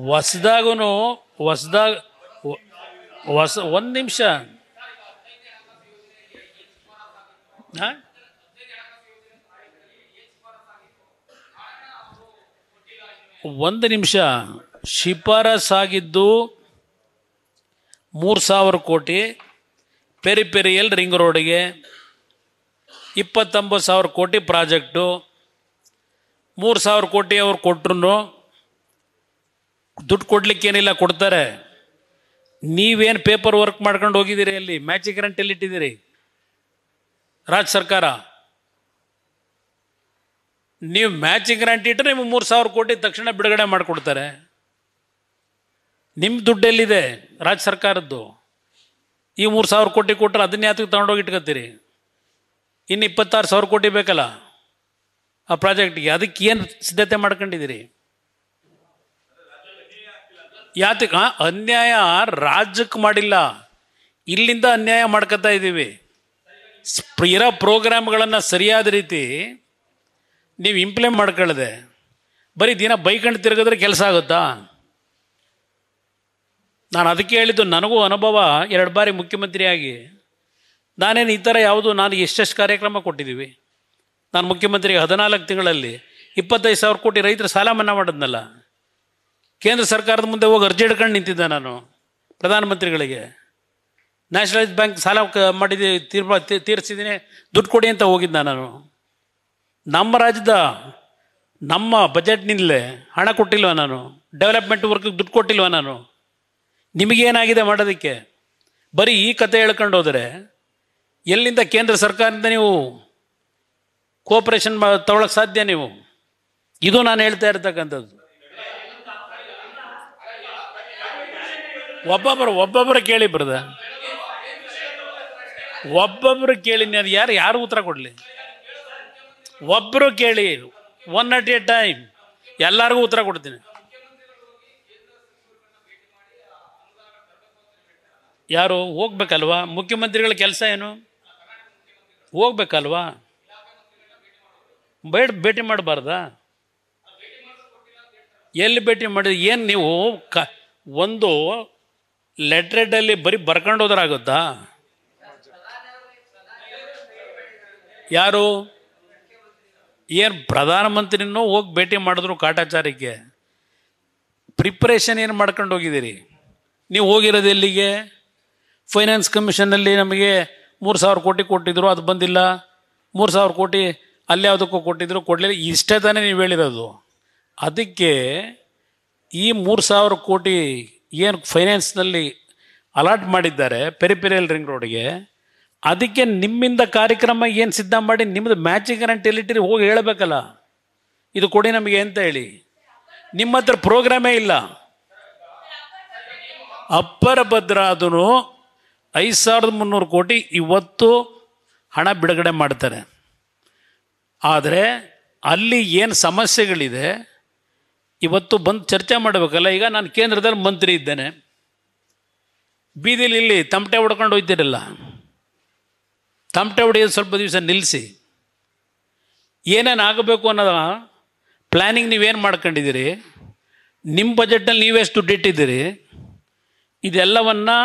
ಹೊಸ್ದಾಗೂ ಹೊಸ್ದಾಗ ಒಂದು ನಿಮಿಷ ಹಾಂ ಒಂದು ನಿಮಿಷ ಶಿಫಾರಸಾಗಿದ್ದು 3,000 ಕೋಟಿ ಪೆರಿಪೆರಿಯಲ್ ರಿಂಗ್ ರೋಡಿಗೆ, 29,000 ಕೋಟಿ ಪ್ರಾಜೆಕ್ಟು. 3,000 ಕೋಟಿ ಅವ್ರು ಕೊಟ್ಟರು ದುಡ್ಡು ಕೊಡ್ಲಿಕ್ಕೇನಿಲ್ಲ, ಕೊಡ್ತಾರೆ. ನೀವೇನು ಪೇಪರ್ ವರ್ಕ್ ಮಾಡ್ಕೊಂಡು ಹೋಗಿದ್ದೀರಿ, ಅಲ್ಲಿ ಮ್ಯಾಚಿಂಗ್ ಗ್ರಾಂಟ್ ಎಲ್ಲಿಟ್ಟಿದ್ದೀರಿ ರಾಜ್ಯ ಸರ್ಕಾರ? ನೀವು ಮ್ಯಾಚಿಂಗ್ ಗ್ರಾಂಟ್ ಇಟ್ಟರೆ ನಿಮಗೆ 3,000 ಕೋಟಿ ತಕ್ಷಣ ಬಿಡುಗಡೆ ಮಾಡಿಕೊಡ್ತಾರೆ. ನಿಮ್ಮ ದುಡ್ಡೆಲ್ಲಿದೆ ರಾಜ್ಯ ಸರ್ಕಾರದ್ದು? ಈ 3,000 ಕೋಟಿ ಕೊಟ್ಟರೆ ಅದನ್ನ ಯಾತಕ್ಕೆ ತಗೊಂಡೋಗಿ ಇಟ್ಕೊತೀರಿ? ಇನ್ನು 26,000 ಕೋಟಿ ಬೇಕಲ್ಲ ಆ ಪ್ರಾಜೆಕ್ಟ್ಗೆ. ಅದಕ್ಕೆ ಏನು ಸಿದ್ಧತೆ ಮಾಡ್ಕೊಂಡಿದ್ದೀರಿ? ಯಾತಕ್ಕೆ ಅನ್ಯಾಯ ರಾಜ್ಯಕ್ಕೆ ಮಾಡಿಲ್ಲ, ಇಲ್ಲಿಂದ ಅನ್ಯಾಯ ಮಾಡ್ಕೊತಾ ಇದ್ದೀವಿ. ಇರೋ ಪ್ರೋಗ್ರಾಮ್ಗಳನ್ನು ಸರಿಯಾದ ರೀತಿ ನೀವು ಇಂಪ್ಲಿಮೆಂಟ್ ಮಾಡ್ಕೊಳ್ಳದೆ ಬರೀ ದಿನ ಬೈಕಂಡು ತಿರುಗಿದ್ರೆ ಕೆಲಸ ಆಗುತ್ತಾ? ನಾನು ಅದಕ್ಕೆ ಹೇಳಿದ್ದು, ನನಗೂ ಅನುಭವ 2 ಬಾರಿ ಮುಖ್ಯಮಂತ್ರಿಯಾಗಿ. ನಾನೇನು ಈ ಥರ ಯಾವುದು, ನಾನು ಎಷ್ಟೆಷ್ಟು ಕಾರ್ಯಕ್ರಮ ಕೊಟ್ಟಿದ್ದೀವಿ. ನಾನು ಮುಖ್ಯಮಂತ್ರಿಗೆ 14 ತಿಂಗಳಲ್ಲಿ 25,000 ಕೋಟಿ ರೈತರ ಸಾಲ ಮನ್ನಾ ಮಾಡಿದ್ನಲ್ಲ. ಕೇಂದ್ರ ಸರ್ಕಾರದ ಮುಂದೆ ಹೋಗಿ ಅರ್ಜಿ ಹಿಡ್ಕೊಂಡು ನಿಂತಿದ್ದೆ ನಾನು ಪ್ರಧಾನಮಂತ್ರಿಗಳಿಗೆ. ನ್ಯಾಷನಲೈಸ್ ಬ್ಯಾಂಕ್ ಸಾಲ ತೀರಿಸಿದ್ದೀನಿ, ದುಡ್ಡು ಕೊಡಿ ಅಂತ ಹೋಗಿದ್ದ ನಾನು. ನಮ್ಮ ರಾಜ್ಯದ ನಮ್ಮ ಬಜೆಟ್ನಿಂದಲೇ ಹಣ ಕೊಟ್ಟಿಲ್ವ ನಾನು? ಡೆವಲಪ್ಮೆಂಟ್ ವರ್ಕಿಗೆ ದುಡ್ಡು ಕೊಟ್ಟಿಲ್ವ ನಾನು? ನಿಮಗೇನಾಗಿದೆ ಮಾಡೋದಕ್ಕೆ? ಬರೀ ಈ ಕತೆ ಹೇಳ್ಕೊಂಡು ಹೋದರೆ ಎಲ್ಲಿಂದ ಕೇಂದ್ರ ಸರ್ಕಾರದಿಂದ ನೀವು ಕೋಆಪರೇಷನ್ ತಗೊಳಕ್ಕೆ ಸಾಧ್ಯ ನೀವು? ಇದು ನಾನು ಹೇಳ್ತಾ ಇರ್ತಕ್ಕಂಥದ್ದು. ಒಬ್ಬೊಬ್ಬರು ಕೇಳಿ ಬರದ, ಒಬ್ಬೊಬ್ಬರು ಕೇಳಿ. ನಾನು ಯಾರು ಉತ್ತರ ಕೊಡಲಿ? ಒಬ್ಬರು ಕೇಳಿ, 1 at a ಟೈಮ್. ಎಲ್ಲರಿಗೂ ಉತ್ತರ ಕೊಡ್ತೀನಿ. ಯಾರು ಹೋಗ್ಬೇಕಲ್ವಾ? ಮುಖ್ಯಮಂತ್ರಿಗಳ ಕೆಲಸ ಏನು? ಹೋಗ್ಬೇಕಲ್ವಾ? ಭೇಟಿ ಮಾಡಬಾರ್ದಾ? ಎಲ್ಲಿ ಭೇಟಿ ಮಾಡಿದ್ರೆ ಏನು? ನೀವು ಒಂದು ಲೆಟ್ರೆಡಲ್ಲಿ ಬರೀ ಬರ್ಕೊಂಡು ಹೋದ್ರಾಗುತ್ತಾ? ಯಾರು ಏನು ಪ್ರಧಾನಮಂತ್ರಿನೂ ಹೋಗಿ ಭೇಟಿ ಮಾಡಿದ್ರು ಕಾಟಾಚಾರಕ್ಕೆ? ಪ್ರಿಪ್ರೇಷನ್ ಏನು ಮಾಡ್ಕೊಂಡು ಹೋಗಿದ್ದೀರಿ ನೀವು? ಹೋಗಿರೋದು ಎಲ್ಲಿಗೆ? ಫೈನಾನ್ಸ್ ಕಮಿಷನಲ್ಲಿ ನಮಗೆ 3,000 ಕೋಟಿ ಕೊಟ್ಟಿದ್ರು, ಅದು ಬಂದಿಲ್ಲ. 3,000 ಕೋಟಿ ಅಲ್ಲಿ ಯಾವುದಕ್ಕೂ ಕೊಟ್ಟಿದ್ರು, ಕೊಡಲಿಲ್ಲ. ಇಷ್ಟೇ ತಾನೇ ನೀವು ಹೇಳಿರೋದು. ಅದಕ್ಕೆ ಈ 3,000 ಕೋಟಿ ಏನು ಫೈನಾನ್ಸ್ನಲ್ಲಿ ಅಲಾಟ್ ಮಾಡಿದ್ದಾರೆ ಪೆರಿಪೆರಿಯಲ್ ರಿಂಗ್ ರೋಡ್ಗೆ, ಅದಕ್ಕೆ ನಿಮ್ಮಿಂದ ಕಾರ್ಯಕ್ರಮ ಏನು ಸಿದ್ಧ ಮಾಡಿ ನಿಮ್ಮದು ಮ್ಯಾಚಿಂಗ್ ಗ್ರಾಂಟ್ ಎಲ್ಲಿಟ್ಟಿರಿ ಹೋಗಿ ಹೇಳಬೇಕಲ್ಲ, ಇದು ಕೊಡಿ ನಮಗೆ ಅಂತ ಹೇಳಿ. ನಿಮ್ಮ ಹತ್ರ ಪ್ರೋಗ್ರಾಮೇ ಇಲ್ಲ. ಅಪ್ಪರ ಭದ್ರ ಅದನ್ನು 5,300 ಕೋಟಿ ಇವತ್ತು ಹಣ ಬಿಡುಗಡೆ ಮಾಡ್ತಾರೆ. ಆದರೆ ಅಲ್ಲಿ ಏನು ಸಮಸ್ಯೆಗಳಿದೆ ಇವತ್ತು ಬಂದು ಚರ್ಚೆ ಮಾಡಬೇಕಲ್ಲ. ಈಗ ನಾನು ಕೇಂದ್ರದಲ್ಲಿ ಮಂತ್ರಿ ಇದ್ದೇನೆ, ಬೀದಿಲಿ ಇಲ್ಲಿ ತಮಟೆ ಹೊಡ್ಕೊಂಡು ಹೋಗ್ತಿರಲ್ಲ, ತಮಟೆ ಹೊಡೆಯೋದು ಸ್ವಲ್ಪ ದಿವಸ ನಿಲ್ಲಿಸಿ. ಏನೇನು ಆಗಬೇಕು ಅನ್ನೋದ ಪ್ಲ್ಯಾನಿಂಗ್ ನೀವೇನು ಮಾಡ್ಕೊಂಡಿದ್ದೀರಿ? ನಿಮ್ಮ ಬಜೆಟಲ್ಲಿ ನೀವೆಷ್ಟು ದುಡ್ಡು ಇಟ್ಟಿದ್ದೀರಿ? ಇದೆಲ್ಲವನ್ನು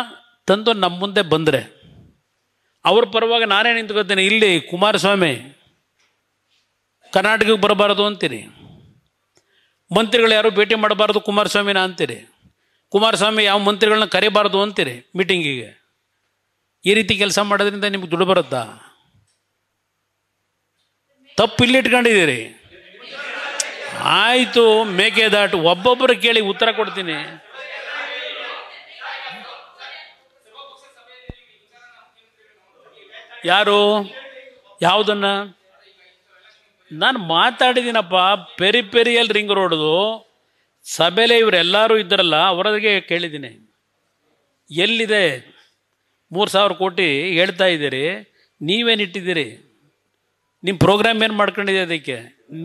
ತಂದು ನಮ್ಮ ಮುಂದೆ ಬಂದರೆ ಅವ್ರ ಪರವಾಗಿ ನಾನೇ ನಿಂತ್ಕೋತೀನಿ. ಇಲ್ಲಿ ಕುಮಾರಸ್ವಾಮಿ ಕರ್ನಾಟಕಕ್ಕೆ ಬರಬಾರದು ಅಂತೀರಿ, ಮಂತ್ರಿಗಳು ಯಾರು ಭೇಟಿ ಮಾಡಬಾರ್ದು ಕುಮಾರಸ್ವಾಮಿನ ಅಂತೀರಿ, ಕುಮಾರಸ್ವಾಮಿ ಯಾವ ಮಂತ್ರಿಗಳನ್ನ ಕರಿಬಾರ್ದು ಅಂತೀರಿ ಮೀಟಿಂಗಿಗೆ. ಈ ರೀತಿ ಕೆಲಸ ಮಾಡೋದ್ರಿಂದ ನಿಮ್ಗೆ ದುಡ್ಡು ಬರುತ್ತಾ? ತಪ್ಪು ಇಲ್ಲಿ ಇಟ್ಕೊಂಡಿದ್ದೀರಿ. ಆಯಿತು, ಮೇಕೆದಾಟು ಒಬ್ಬೊಬ್ಬರು ಕೇಳಿ ಉತ್ತರ ಕೊಡ್ತೀನಿ. ಯಾರು ಯಾವುದನ್ನ ನಾನು ಮಾತಾಡಿದ್ದೀನಪ್ಪ? ಪೆರಿಪೆರಿಯಲ್ ರಿಂಗ್ ರೋಡ್ದು ಸಭೆಲೆ ಇವರೆಲ್ಲರೂ ಇದ್ದರಲ್ಲ, ಅವರಿಗೆ ಕೇಳಿದ್ದೀನಿ. ಎಲ್ಲಿದೆ 3,000 ಕೋಟಿ ಹೇಳ್ತಾ ಇದ್ದೀರಿ, ನೀವೇನಿಟ್ಟಿದ್ದೀರಿ? ನಿಮ್ಮ ಪ್ರೋಗ್ರಾಮ್ ಏನು ಮಾಡ್ಕೊಂಡಿದೆ? ಅದಕ್ಕೆ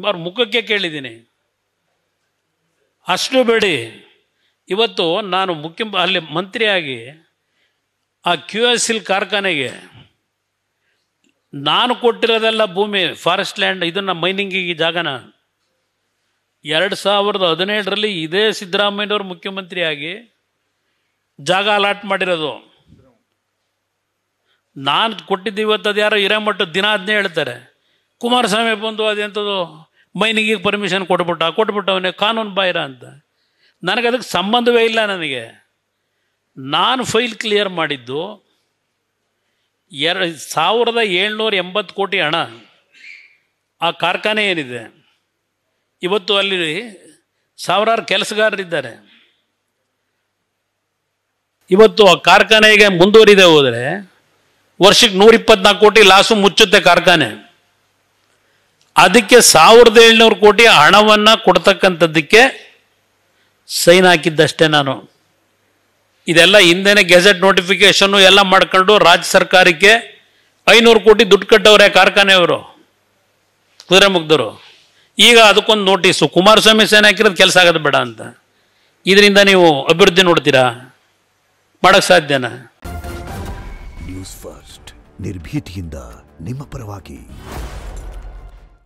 ಅವ್ರ ಮುಖಕ್ಕೆ ಕೇಳಿದ್ದೀನಿ. ಅಷ್ಟು ಬೇಡಿ. ಇವತ್ತು ನಾನು ಅಲ್ಲಿ ಮಂತ್ರಿಯಾಗಿ ಆ QSL ಕಾರ್ಖಾನೆಗೆ ನಾನು ಕೊಟ್ಟಿರೋದೆಲ್ಲ ಭೂಮಿ, ಫಾರೆಸ್ಟ್ ಲ್ಯಾಂಡ್, ಇದನ್ನು ಮೈನಿಂಗಿಗೆ ಜಾಗನ 2017ರಲ್ಲಿ ಇದೇ ಸಿದ್ದರಾಮಯ್ಯನವರು ಮುಖ್ಯಮಂತ್ರಿಯಾಗಿ ಜಾಗ ಅಲಾಟ್ ಮಾಡಿರೋದು. ನಾನು ಕೊಟ್ಟಿದ್ದು ಇವತ್ತು ಅದು ಯಾರೋ ಹಿರೇಮಠ ದಿನ ಅದನ್ನೇ ಹೇಳ್ತಾರೆ. ಕುಮಾರಸ್ವಾಮಿ ಬಂದು ಅದೆಂಥದ್ದು ಮೈನಿಗೆ ಪರ್ಮಿಷನ್ ಕೊಟ್ಬಿಟ್ಟವನೇ ಕಾನೂನು ಬಾಹಿರ ಅಂತ. ನನಗೆ ಅದಕ್ಕೆ ಸಂಬಂಧವೇ ಇಲ್ಲ. ನಾನು ಫೈಲ್ ಕ್ಲಿಯರ್ ಮಾಡಿದ್ದು 1780 ಕೋಟಿ ಹಣ. ಆ ಕಾರ್ಖಾನೆ ಏನಿದೆ ಇವತ್ತು ಅಲ್ಲಿ ಸಾವಿರಾರು ಕೆಲಸಗಾರರಿದ್ದಾರೆ. ಇವತ್ತು ಆ ಕಾರ್ಖಾನೆಗೆ ಮುಂದುವರಿದೆ ಹೋದರೆ ವರ್ಷಕ್ಕೆ 124 ಕೋಟಿ ಲಾಸು ಮುಚ್ಚುತ್ತೆ ಕಾರ್ಖಾನೆ. ಅದಕ್ಕೆ 1700 ಕೋಟಿ ಹಣವನ್ನು ಕೊಡ್ತಕ್ಕಂಥದ್ದಕ್ಕೆ ಸೈನ್ ಹಾಕಿದ್ದಷ್ಟೇ ನಾನು. ಇದೆಲ್ಲ ಹಿಂದೆನೇ ಗೆಜೆಟ್ ನೋಟಿಫಿಕೇಶನ್ನು ಎಲ್ಲ ಮಾಡ್ಕೊಂಡು ರಾಜ್ಯ ಸರ್ಕಾರಕ್ಕೆ 500 ಕೋಟಿ ದುಡ್ಡು ಕಟ್ಟವ್ರೆ ಕಾರ್ಖಾನೆಯವರು, ಕುದುರೆಮುಗ್ಧರು. ಈಗ ಅದಕ್ಕೊಂದು ನೋಟಿಸು, ಕುಮಾರಸ್ವಾಮಿ ಸೈನ್ ಹಾಕಿರೋದು ಕೆಲಸ ಆಗೋದು ಬೇಡ ಅಂತ. ಇದರಿಂದ ನೀವು ಅಭಿವೃದ್ಧಿ ನೋಡ್ತೀರಾ? ಮಾಡೋಕ್ಕೆ ಸಾಧ್ಯನಾ? ನ್ಯೂಸ್ ಫಸ್ಟ್ ನಿರ್ಭೀತಿಯಿಂದ ನಿಮ್ಮ ಪರವಾಗಿ.